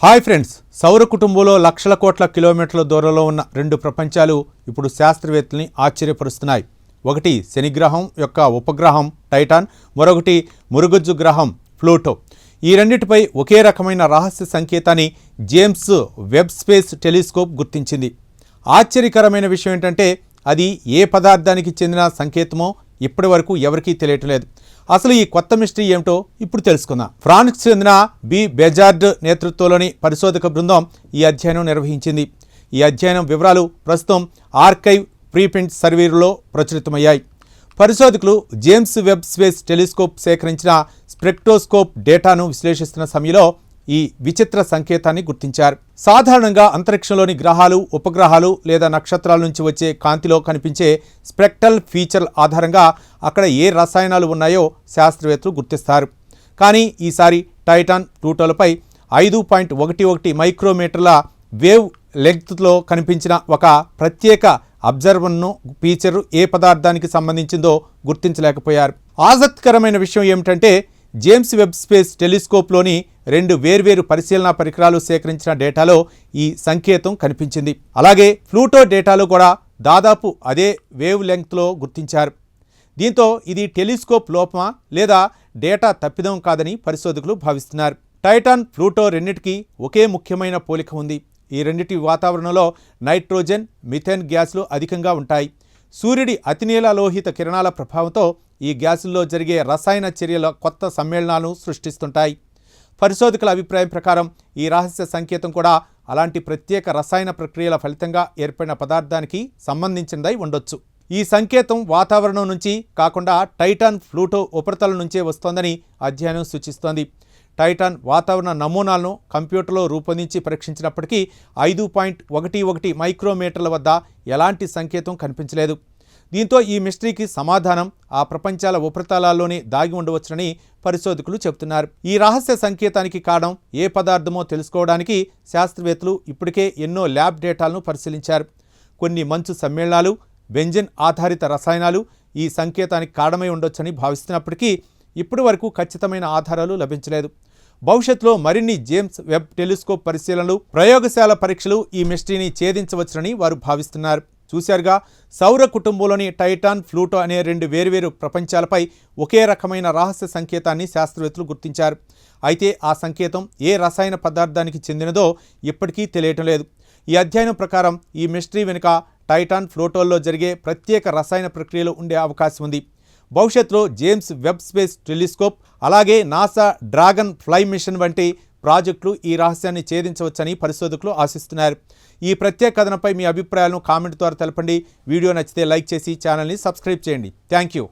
Hi friends, సౌర కుటుంబంలో లక్షల కోట్ల కిలోమీటర్ల దూరంలో ఉన్న రెండు ప్రపంచాలు ఇప్పుడు శాస్త్రవేత్తల్ని ఆశ్చర్యపరుస్తున్నాయి. ఒకటి శనిగ్రహం యొక్క ఉపగ్రహం టైటాన్, మరొకటి మురుగుజ్జు గ్రహం ప్లూటో. ఈ రెండింటిపై ఒకే రకమైన రహస్య సంకేతాన్ని జేమ్స్ వెబ్ స్పేస్ టెలిస్కోప్ గుర్తించింది. ఆశ్చర్యకరమైన విషయం ఏంటంటే అది ఏ పదార్థానికి చెందిన సంకేతమో ఇప్పటి వరకు ఎవరికీ తెలియట్లేదు. అసలు ఈ కొత్త మిస్టరీ ఏమిటో ఇప్పుడు తెలుసుకుందాం. ఫ్రాన్స్కి చెందిన బి బెజార్డ్ నేతృత్వంలోని పరిశోధక బృందం ఈ అధ్యయనం నిర్వహించింది. ఈ అధ్యయనం వివరాలు ప్రస్తుతం ఆర్కైవ్ ప్రీప్రింట్ సర్వేలో ప్రచురితమయ్యాయి. పరిశోధకులు జేమ్స్ వెబ్ స్పేస్ టెలిస్కోప్ సేకరించిన స్పెక్ట్రోస్కోప్ డేటాను విశ్లేషిస్తున్న సమయంలో ఈ విచిత్ర సంకేతాన్ని గుర్తించారు. సాధారణంగా అంతరిక్షంలోని గ్రహాలు, ఉపగ్రహాలు లేదా నక్షత్రాల నుంచి వచ్చే కాంతిలో కనిపించే స్పెక్ట్రల్ ఫీచర్ ఆధారంగా అక్కడ ఏ రసాయనాలు ఉన్నాయో శాస్త్రవేత్తలు గుర్తిస్తారు. కానీ ఈసారి టైటాన్, ప్లూటోలపై 5.11 మైక్రోమీటర్ల వేవ్ లెంగ్త్లో కనిపించిన ఒక ప్రత్యేక అబ్జర్వర్ను ఫీచర్ ఏ పదార్థానికి సంబంధించిందో గుర్తించలేకపోయారు. ఆసక్తికరమైన విషయం ఏమిటంటే జేమ్స్ వెబ్ స్పేస్ టెలిస్కోప్లోని రెండు వేర్వేరు పరిశీలనా పరికరాలు సేకరించిన డేటాలో ఈ సంకేతం కనిపించింది. అలాగే ప్లూటో డేటాలో కూడా దాదాపు అదే వేవ్ లెంగ్త్లో గుర్తించారు. దీంతో ఇది టెలిస్కోప్ లోపమా లేదా డేటా తప్పిదం కాదని పరిశోధకులు భావిస్తున్నారు. టైటాన్, ప్లూటో రెండింటికి ఒకే ముఖ్యమైన పోలిక ఉంది. ఈ రెండింటి వాతావరణంలో నైట్రోజన్, మిథేన్ గ్యాస్లు అధికంగా ఉంటాయి. సూర్యుడి అతినీల లోహిత కిరణాల ప్రభావంతో ఈ గ్యాసుల్లో జరిగే రసాయన చర్యల కొత్త సమ్మేళనాలను సృష్టిస్తుంటాయి. పరిశోధకుల అభిప్రాయం ప్రకారం ఈ రహస్య సంకేతం కూడా అలాంటి ప్రత్యేక రసాయన ప్రక్రియల ఫలితంగా ఏర్పడిన పదార్థానికి సంబంధించినదై ఉండొచ్చు. ఈ సంకేతం వాతావరణం నుంచి కాకుండా టైటాన్, ప్లూటో ఉపరితలం నుంచే వస్తోందని అధ్యయనం సూచిస్తోంది. టైటాన్ వాతావరణ నమూనాలను కంప్యూటర్లో రూపొందించి పరీక్షించినప్పటికీ 5.11 మైక్రోమీటర్ల వద్ద ఎలాంటి సంకేతం కనిపించలేదు. దీంతో ఈ మిస్టరీకి సమాధానం ఆ ప్రపంచాల ఉపరితలాల్లోనే దాగి ఉండవచ్చునని పరిశోధకులు చెబుతున్నారు. ఈ రహస్య సంకేతానికి కారణం ఏ పదార్థమో తెలుసుకోవడానికి శాస్త్రవేత్తలు ఇప్పటికే ఎన్నో ల్యాబ్ డేటాలను పరిశీలించారు. కొన్ని మంచు సమ్మేళనాలు, బెంజిన్ ఆధారిత రసాయనాలు ఈ సంకేతానికి కారణమై ఉండొచ్చని భావిస్తున్నప్పటికీ ఇప్పటి వరకు ఖచ్చితమైన ఆధారాలు లభించలేదు. భవిష్యత్తులో మరిన్ని జేమ్స్ వెబ్ టెలిస్కోప్ పరిశీలనలు, ప్రయోగశాల పరీక్షలు ఈ మిస్టరీని ఛేదించవచ్చునని వారు భావిస్తున్నారు. చూశారుగా, సౌర కుటుంబంలోని టైటాన్, ప్లూటో అనే రెండు వేర్వేరు ప్రపంచాలపై ఒకే రకమైన రహస్య సంకేతాన్ని శాస్త్రవేత్తలు గుర్తించారు. అయితే ఆ సంకేతం ఏ రసాయన పదార్థానికి చెందినదో ఇప్పటికీ తెలియటం లేదు. ఈ అధ్యయనం ప్రకారం ఈ మిస్టరీ వెనుక టైటాన్, ప్లూటోల్లో జరిగే ప్రత్యేక రసాయన ప్రక్రియలు ఉండే అవకాశం ఉంది. భవిష్యత్తులో జేమ్స్ వెబ్ స్పేస్ టెలిస్కోప్, అలాగే నాసా డ్రాగన్ ఫ్లై మిషన్ వంటి ప్రాజెక్టులు ఈ రహస్యాన్ని ఛేదించవచ్చని పరిశోధకులు ఆశిస్తున్నారు. ఈ ప్రత్యేక కథనంపై మీ అభిప్రాయాలను కామెంట్ ద్వారా తెలపండి. వీడియో నచ్చితే లైక్ చేసి ఛానల్ని సబ్స్క్రైబ్ చేయండి. Thank you.